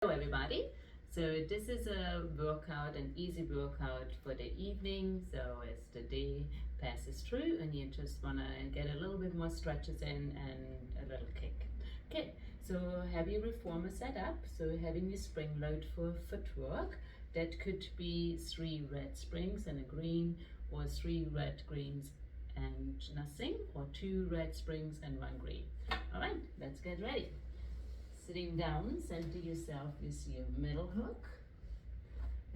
Hello everybody. So this is a workout, an easy workout for the evening. So as the day passes through and you just want to get a little bit more stretches in and a little kick. Okay, so have your reformer set up. So having your spring load for footwork. That could be 3 red springs and a green, or 3 red greens and nothing, or 2 red springs and 1 green. All right, let's get ready. Sitting down, center yourself with your middle hook,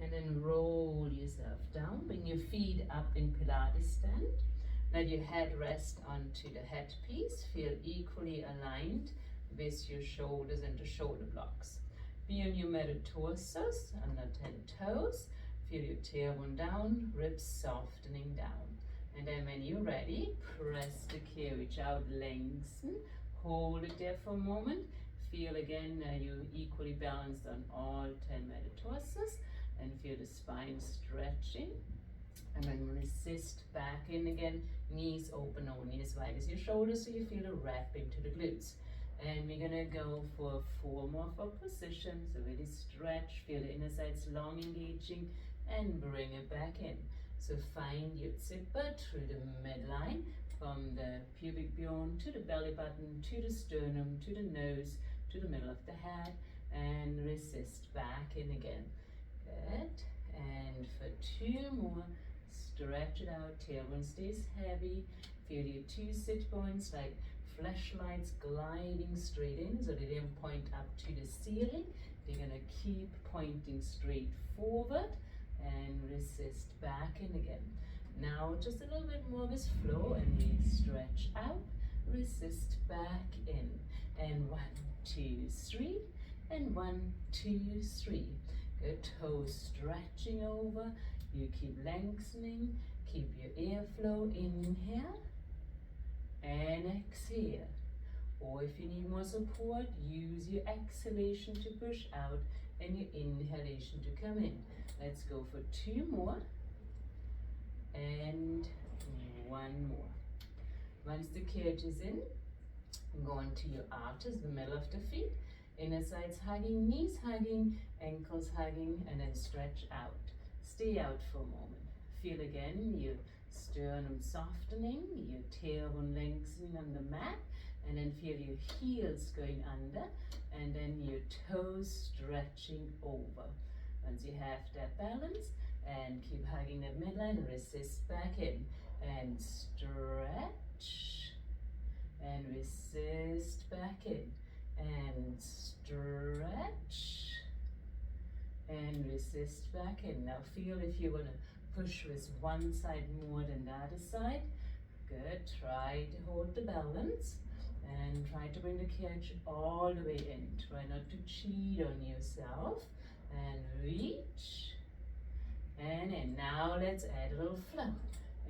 and then roll yourself down. Bring your feet up in Pilates stand. Let your head rest onto the headpiece. Feel equally aligned with your shoulders and the shoulder blocks. Be on your metatarsus, under 10 toes. Feel your tailbone down, ribs softening down. And then when you're ready, press the carriage out, lengthen. Hold it there for a moment. Feel again you're equally balanced on all 10 metatarsus, and feel the spine stretching. And then resist back in again, knees open only as wide as your shoulders, so you feel a wrap into the glutes. And we're gonna go for 4 more for position. So really stretch, feel the inner sides long engaging, and bring it back in. So find your zipper through the midline, from the pubic bone to the belly button, to the sternum, to the nose, to the middle of the head, and resist back in again. Good. And for 2 more, stretch it out. Tailbone stays heavy. Feel your 2 sit bones like flashlights gliding straight in, so they don't point up to the ceiling. They're gonna keep pointing straight forward, and resist back in again. Now just a little bit more with flow, and we stretch out, resist back in, and 1, 2, 3, and 1, 2, 3. Good. Toes stretching over. You keep lengthening. Keep your airflow. Inhale and exhale. Or if you need more support, use your exhalation to push out and your inhalation to come in. Let's go for 2 more and 1 more. Once the carriage is in, go on to your arches, the middle of the feet, inner sides hugging, knees hugging, ankles hugging, and then stretch out. Stay out for a moment. Feel again your sternum softening, your tailbone lengthening on the mat, and then feel your heels going under, and then your toes stretching over. Once you have that balance, and keep hugging that midline, resist back in, and stretch, and resist back in, and stretch, and resist back in. Now feel if you want to push with one side more than the other side. Good. Try to hold the balance, and try to bring the carriage all the way in. Try not to cheat on yourself, and reach, and in. Now let's add a little flow,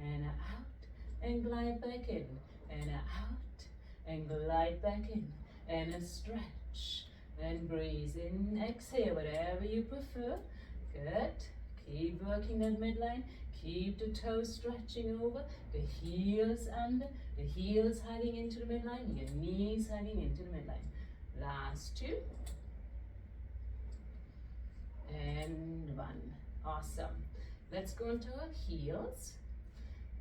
and out, and glide back in, and out, and glide back in, and a stretch, and breathe in, exhale, whatever you prefer. Good. Keep working that midline. Keep the toes stretching over, the heels under, the heels hugging into the midline, your knees hugging into the midline. Last 2. And 1. Awesome. Let's go into our heels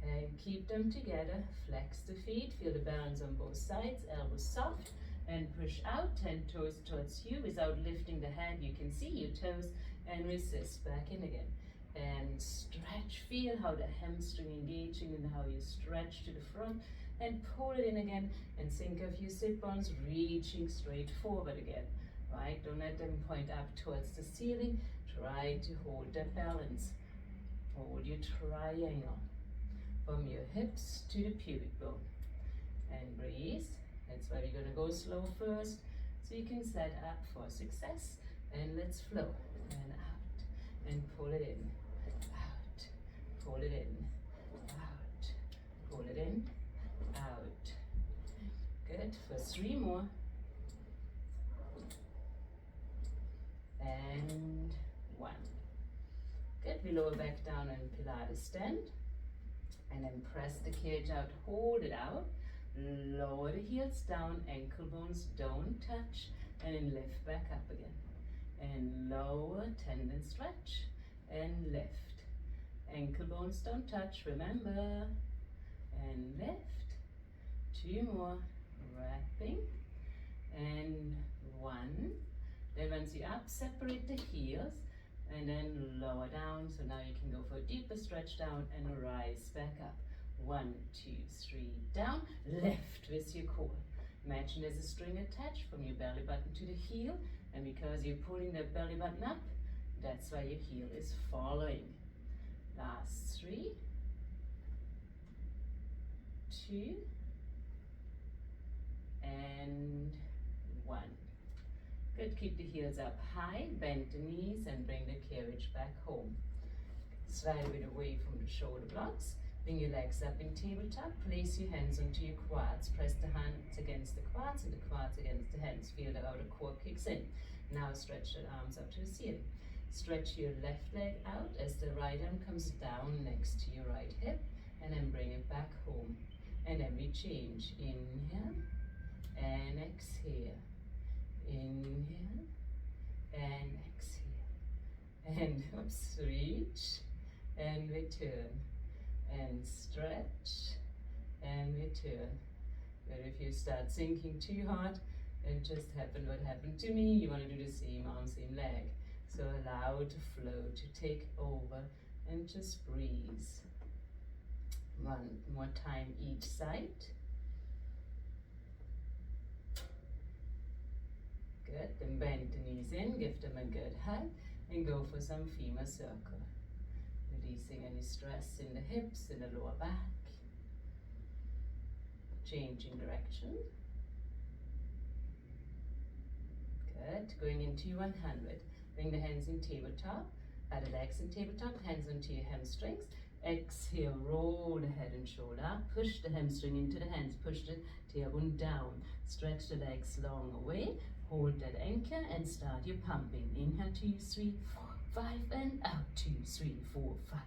and keep them together. Flex the feet, feel the balance on both sides, elbows soft, and push out 10 toes towards you without lifting the head. You can see your toes, and resist back in again. And stretch, feel how the hamstring engaging and how you stretch to the front, and pull it in again, and think of your sit bones reaching straight forward again. Right? Don't let them point up towards the ceiling. Try to hold that balance. Hold your triangle from your hips to the pubic bone. And breathe. That's why we're going to go slow first, so you can set up for success. And let's flow. And out. And pull it in. Out. Pull it in. Out. Pull it in. Out. Good. For 3 more. And 1. Good. We lower back down in Pilates stand, and then press the cage out, hold it out, lower the heels down, ankle bones don't touch, and then lift back up again. lower tendon stretch, and lift. Ankle bones don't touch, remember. And lift. 2 more. Wrapping. And 1. Then once you're up, separate the heels and then lower down. So now you can go for a deeper stretch down and rise back up. 1, 2, 3, down. Lift with your core. Imagine there's a string attached from your belly button to the heel, and because you're pulling that belly button up, that's why your heel is following. Last 3, 2, and 1. Good, keep the heels up high, bend the knees and bring the carriage back home. Slide a bit away from the shoulder blocks. Bring your legs up in tabletop. Place your hands onto your quads. Press the hands against the quads and the quads against the hands. Feel the outer core kicks in. Now stretch the arms up to the ceiling. Stretch your left leg out as the right arm comes down next to your right hip, and then bring it back home. And then we change. Inhale and exhale. Inhale and exhale. And oops, reach and return. And stretch and return. But if you start sinking too hard, it just happened what happened to me. You want to do the same arm, same leg. So allow the flow to take over and just breathe. 1 more time each side. Good. Then bend the knees in, give them a good hug, and go for some femur circle. Releasing any stress in the hips, in the lower back. Changing direction. Good. Going into 100. Bring the hands in tabletop. The legs in tabletop. Hands onto your hamstrings. Exhale. Roll the head and shoulder up. Push the hamstring into the hands. Push the tailbone down. Stretch the legs long away. Hold that anchor and start your pumping. Inhale, 2, 3, 4, 5, and out. 2, 3, 4, 5.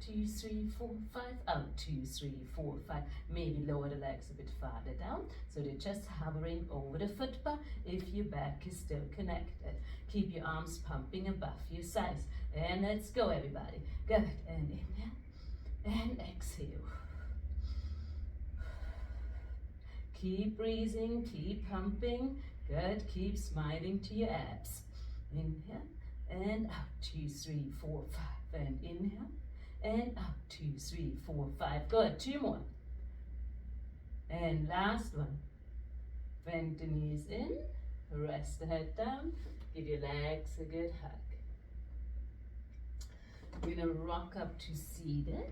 2, 3, 4, 5. Out. 2, 3, 4, 5. Maybe lower the legs a bit farther down, so they're just hovering over the foot bar if your back is still connected. Keep your arms pumping above your sides. And let's go, everybody. Good. And inhale and exhale. Keep breathing. Keep pumping. Good. Keep smiling to your abs. Inhale and out. 2, 3, 4, 5. And inhale and out. 2, 3, 4, 5. Good. 2 more. And last one. Bend the knees in. Rest the head down. Give your legs a good hug. We're going to rock up to seated.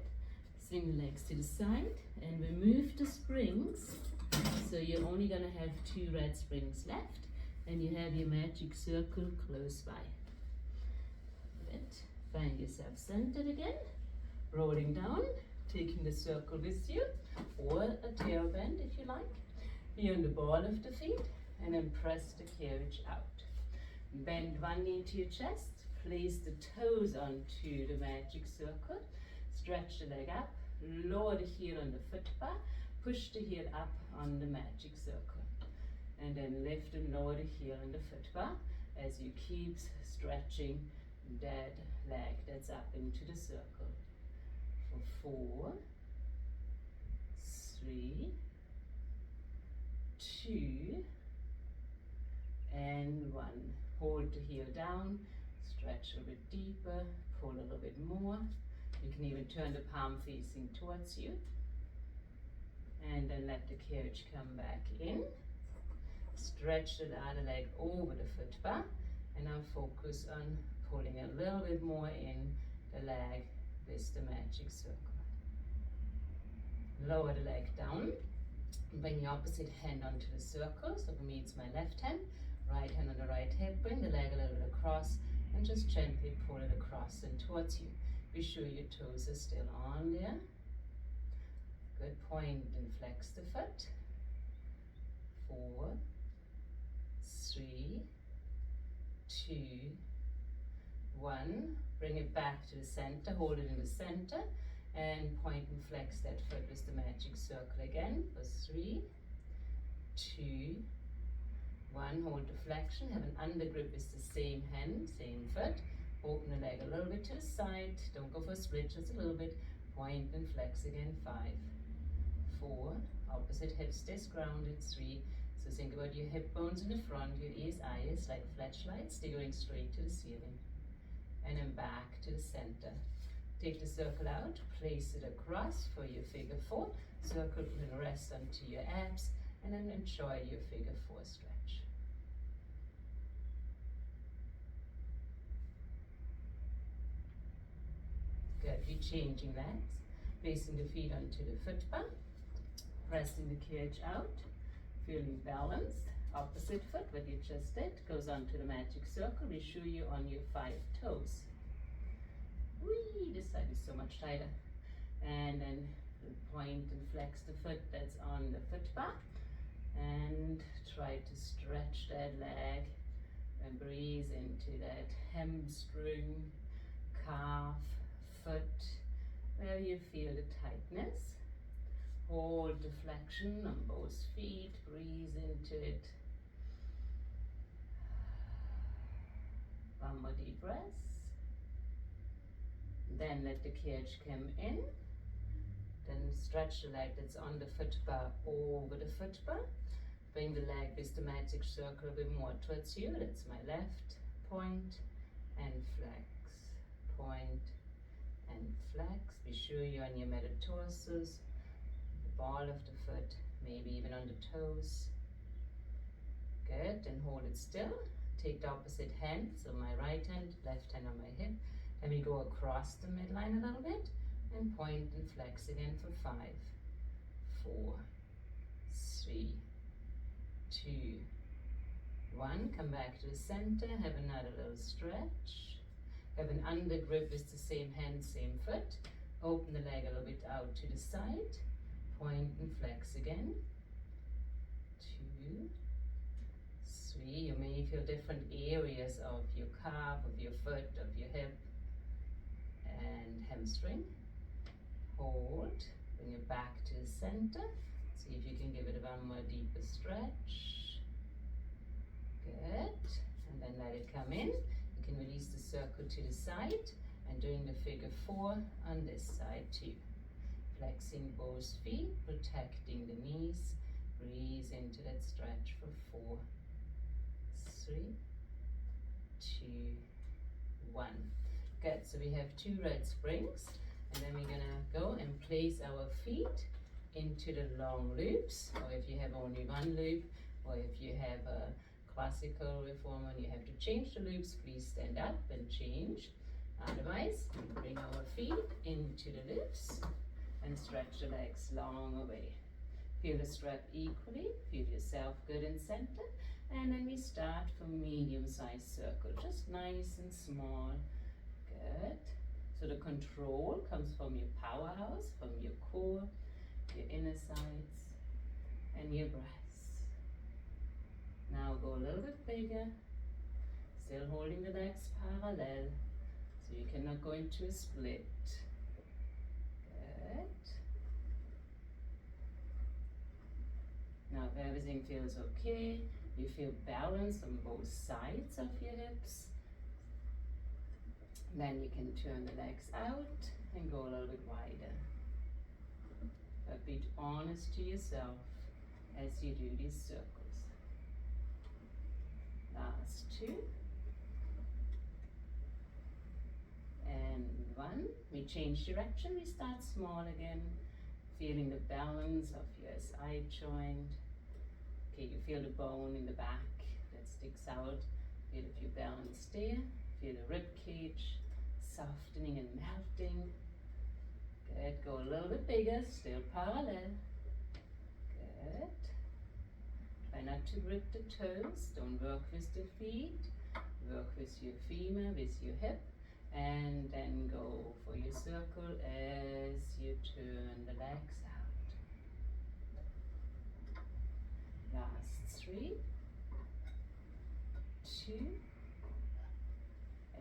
Swing the legs to the side and remove the springs. So you're only going to have 2 red springs left, and you have your magic circle close by. Good. Find yourself centered again, rolling down, taking the circle with you, or a tail bend if you like. Be on the ball of the feet, and then press the carriage out. Bend one knee to your chest, place the toes onto the magic circle, stretch the leg up, lower the heel on the foot bar, push the heel up on the magic circle, and then lift and lower the heel on the foot bar as you keep stretching that leg that's up into the circle. For 4, 3, 2, and 1. Hold the heel down, stretch a little bit deeper, pull a little bit more. You can even turn the palm facing towards you. And then let the carriage come back in. Stretch the other leg over the foot bar. And now focus on pulling a little bit more in the leg with the magic circle. Lower the leg down. Bring the opposite hand onto the circle. So for me it's my left hand. Right hand on the right hip. Bring the leg a little bit across and just gently pull it across and towards you. Be sure your toes are still on there. Good. Point and flex the foot. 4, 3, 2, 1. Bring it back to the center. Hold it in the center. And point and flex that foot with the magic circle again. For 3, 2, 1, hold the flexion, have an under grip with the same hand, same foot. Open the leg a little bit to the side, don't go for a split, just a little bit. Point and flex again, 5, 4, opposite hip stays grounded, 3. So think about your hip bones in the front, your ears, eyes like flashlights, they're going straight to the ceiling. And then back to the center. Take the circle out, place it across for your figure 4. Circle will rest onto your abs, and then enjoy your figure 4 stretch. Good, we're changing legs, placing the feet onto the foot bar, pressing the cage out, feeling balanced. Opposite foot, what you just did, goes onto the magic circle. We show you on your 5 toes. Whee, this side is so much tighter. And then point and flex the foot that's on the foot bar. And try to stretch that leg and breathe into that hamstring, calf, foot, where you feel the tightness. Hold the flexion on both feet, breathe into it. One more deep breath. Then let the cage come in. Then stretch the leg that's on the foot bar over the foot bar. Bring the leg with the magic circle a bit more towards you. That's my left. Point and flex. Point and flex. Be sure you're on your metatarsus, the ball of the foot, maybe even on the toes. Good, and hold it still. Take the opposite hand, so my right hand, left hand on my hip, and we go across the midline a little bit, and point and flex again for 5, 4, 3, 2, 1. Come back to the center, have another little stretch. Have an under grip with the same hand, same foot. Open the leg a little bit out to the side. Point and flex again. 2, 3. You may feel different areas of your calf, of your foot, of your hip and hamstring. Hold. Bring it back to the center. See if you can give it one more deeper stretch. Good. And then let it come in. You can release the circle to the side and doing the figure 4 on this side too. Flexing both feet, protecting the knees. Breathe into that stretch for 4, 3, 2, 1. Good, so we have 2 red springs, and then we're gonna go and place our feet into the long loops, or if you have only one loop, or if you have a classical reformer and you have to change the loops, please stand up and change. Otherwise, we bring our feet into the loops and stretch the legs long away. Feel the strap equally, feel yourself good in center, and then we start from medium-sized circle, just nice and small. Good. So the control comes from your powerhouse, from your core, your inner sides, and your breaths. Now go a little bit bigger, still holding the legs parallel, so you cannot go into a split. Good. Now if everything feels okay, you feel balance on both sides of your hips, then you can turn the legs out and go a little bit wider. But be honest to yourself as you do these circles. Last 2. And 1. We change direction, we start small again. Feeling the balance of your SI joint. Okay, you feel the bone in the back that sticks out. Feel if you balance there. Feel the rib cage softening and melting. Good, go a little bit bigger, still parallel. Good. Try not to grip the toes, don't work with the feet. Work with your femur, with your hip. And then go for your circle as you turn the legs out. Last 3, 2,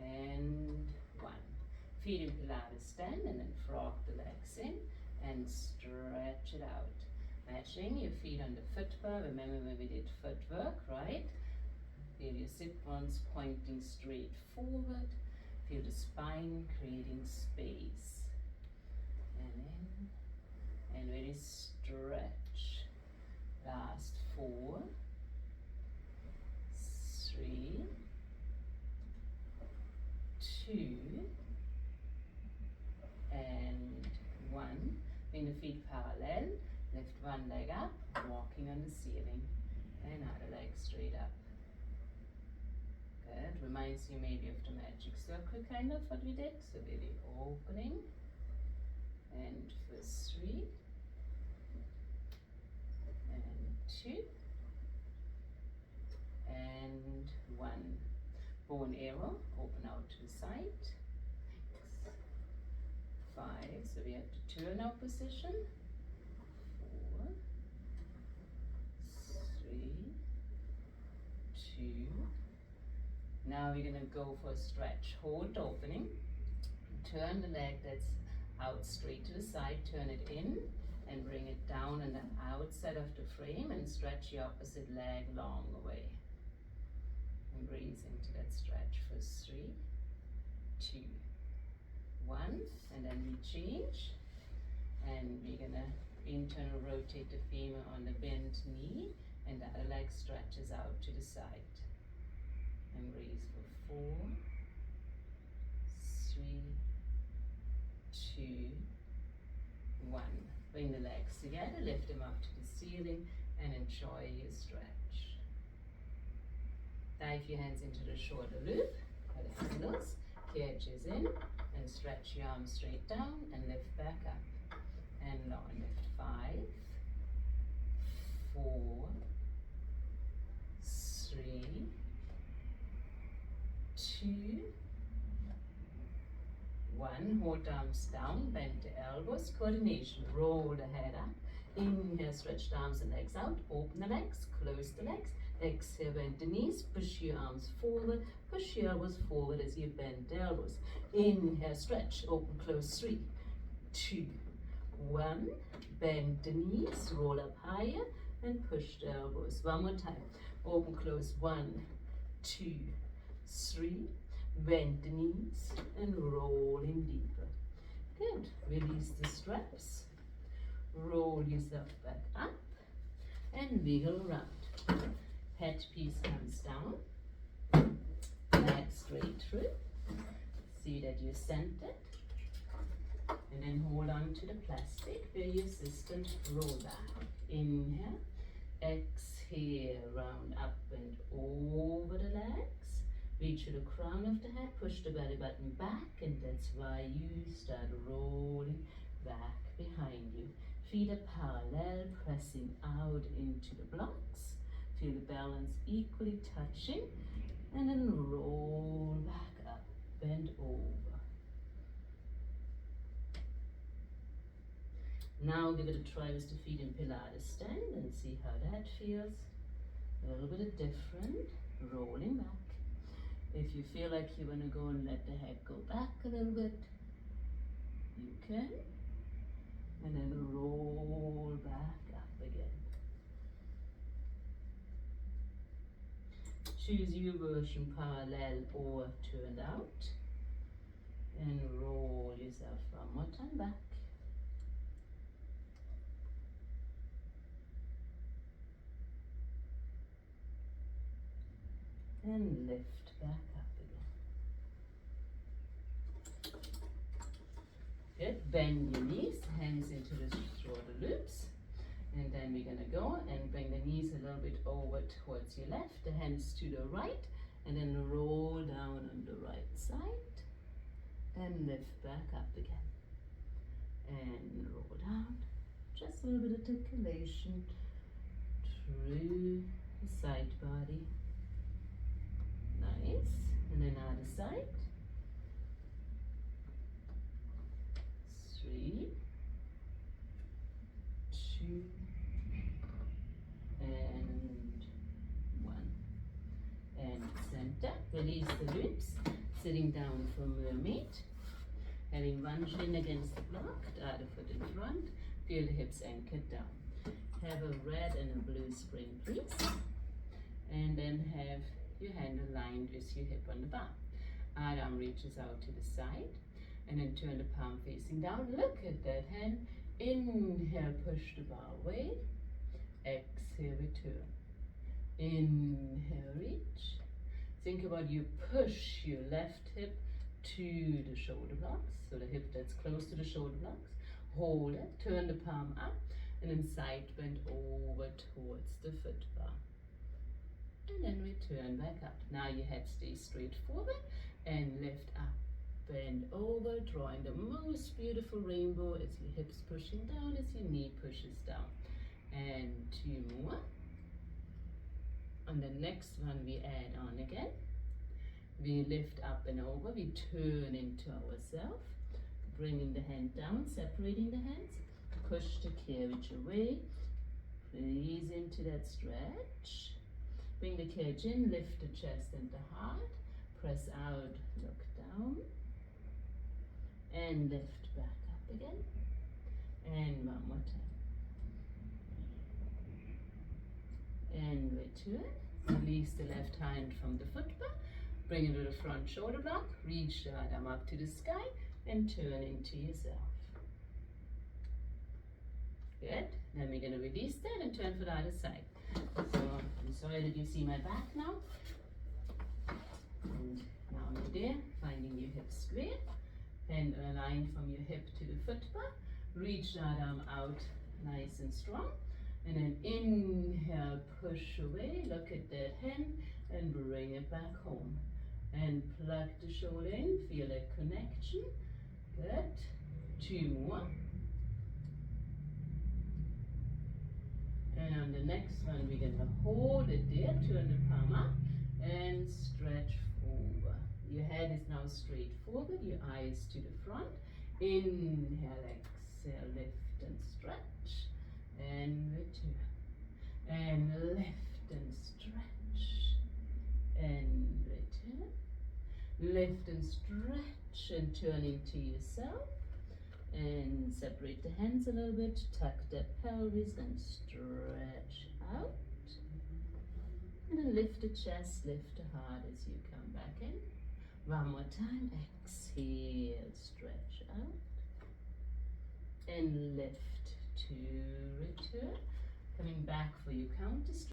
and 1. Feet in Pilates stand and then frog the legs in and stretch it out. Matching your feet on the foot bar. Remember when we did footwork, right? Feel your sit bones pointing straight forward. Feel the spine creating space. And in, and really stretch. Last 4, 3, 2, and 1. Bring the feet parallel. Lift one leg up, walking on the ceiling. And other leg straight up. Good. Reminds you maybe of the magic circle kind of what we did. So really opening. And for 3. And 2. And 1. Bow and arrow. Open out to the side. 6, 5. So we have to turn our position. 4, 3, 2. Now we're going to go for a stretch. Hold opening. Turn the leg that's out straight to the side. Turn it in and bring it down on the outside of the frame and stretch your opposite leg long away. And breathe into that stretch for 3, 2, 1. And then we change. And we're going to internal rotate the femur on the bent knee, and the other leg stretches out to the side. And breathe for 4, 3, 2, 1. Bring the legs together, lift them up to the ceiling, and enjoy your stretch. Dive your hands into the shoulder loop, by the handles, cages in, and stretch your arms straight down and lift back up. And long, lift 5, 4, 3, 2, 1. Hold arms down, bend the elbows, coordination, roll the head up. Inhale, stretch the arms and legs out, open the legs, close the legs. Exhale, bend the knees, push your arms forward, push your elbows forward as you bend the elbows. Inhale, stretch, open, close, 3, 2, 1. Bend the knees, roll up higher, and push the elbows. One more time. Open, close, 1, 2, 3. Bend the knees and roll in deeper. Good. Release the straps. Roll yourself back up and wiggle around. Head piece comes down. Back straight through. See that you're centered. And then hold on to the plastic where your assistant roll back. Inhale. Exhale, round up and over the legs. Reach to the crown of the head, push the belly button back, and that's why you start rolling back behind you. Feet are parallel, pressing out into the blocks. Feel the balance equally touching, and then roll back up, bend over. Now give it a try with the feet in Pilates stand and see how that feels. A little bit different, rolling back. If you feel like you want to go and let the head go back a little bit, you can. And then roll back up again. Choose your version, parallel or turned out. And roll yourself one more time back. And lift back up again. Good. Bend your knees, hands into the shoulder loops. And then we're going to go and bring the knees a little bit over towards your left, the hands to the right, and then roll down on the right side. And lift back up again. And roll down. Just a little bit of circulation through the side body. Nice. And then other side. 3, 2, and 1. And center. Release the ribs. Sitting down for mermaid. Having one shin against the block, the other foot in front. Feel the hips anchored down. Have a red and a blue spring, please. And then have your hand aligned with your hip on the bar. Right arm reaches out to the side, and then turn the palm facing down. Look at that hand. Inhale, push the bar away. Exhale, return. Inhale, reach. Think about you push your left hip to the shoulder blocks, so the hip that's close to the shoulder blocks. Hold it, turn the palm up, and then side bend over towards the foot bar. And then return back up. Now your head stays straight forward and lift up, bend over, drawing the most beautiful rainbow as your hips pushing down, as your knee pushes down. And 2 more. On the next one we add on again. We lift up and over, we turn into ourselves, bringing the hand down, separating the hands, push the carriage away, breathe into that stretch, bring the carriage in, lift the chest and the heart, press out, look down, and lift back up again, and one more time. And return, release the left hand from the foot bar, bring it to the front shoulder block, reach the right arm up to the sky, and turn into yourself. Good. Then we're going to release that and turn for the other side. So I'm sorry that you see my back now. And now you're there, finding your hips square, hand aligned from your hip to the foot bar. Reach that arm out nice and strong. And then inhale, push away, look at that hand, and bring it back home. And plug the shoulder in, feel that connection. Good. 2 more. And on the next one, we're going to hold it there, turn the palm up, and stretch over. Your head is now straight forward, your eyes to the front. Inhale, exhale, lift and stretch. And return. And lift and stretch. And return. Lift and stretch and turn into yourself. And separate the hands a little bit, tuck the pelvis and stretch out. And then lift the chest, lift the heart as you come back in. One more time, exhale, stretch out. And lift to return. Coming back for your counter stretch.